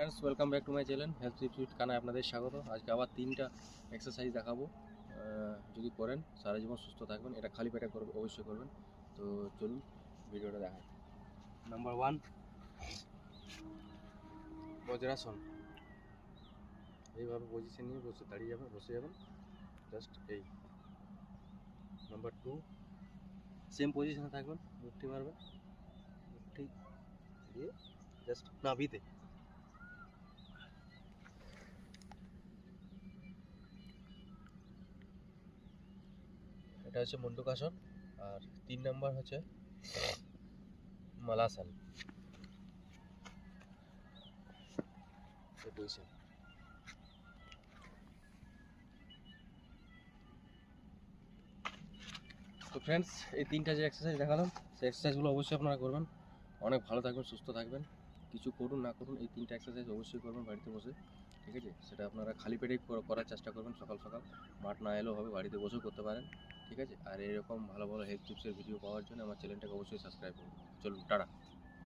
Friends, welcome back to my channel health tips with কানায় আপনাদের স্বাগত। আজকে আবার 3টা এক্সারসাইজ দেখাবো। যদি করেন সারা জীবন সুস্থ থাকবেন। এটা খালি পেটে করবে, অবশ্যই করবেন। তো চলুন ভিডিওটা দেখাই। নাম্বার 1, বজ্রাসন। এইভাবে পজিশন নিয়ে দাঁড়িয়ে যাবেন, বসে যাবেন, জাস্ট এই। নাম্বার 2, সেম পজিশনে থাকবেন, মুঠি মারবেন, মুঠি দিয়ে জাস্ট নাভিতে। এটা হচ্ছে মুন্ডুকাসন। আর 3 নাম্বার হচ্ছে মালাসন। পজিশন। তো ফ্রেন্ডস, এই 3টা যে এক্সারসাইজ দেখালাম, সেই এক্সারসাইজগুলো অবশ্যই আপনারা করবেন। অনেক ভালো থাকবেন, সুস্থ থাকবেন। কিছু করুন না করুন, এই 3টা এক্সারসাইজ অবশ্যই করবেন বাড়িতে বসে। ঠিক আছে? সেটা আপনারা খালি পেটেই করার চেষ্টা করবেন। সকাল সকাল মাঠ না এলেও হবে, বাড়িতে বসেও করতে পারেন। ঠিক আছে? আর এরকম ভালো ভালো হেলথ টিপসের ভিডিও পাওয়ার জন্য আমার চ্যানেলটাকে অবশ্যই সাবস্ক্রাইব করুন। চলুন, টাটা।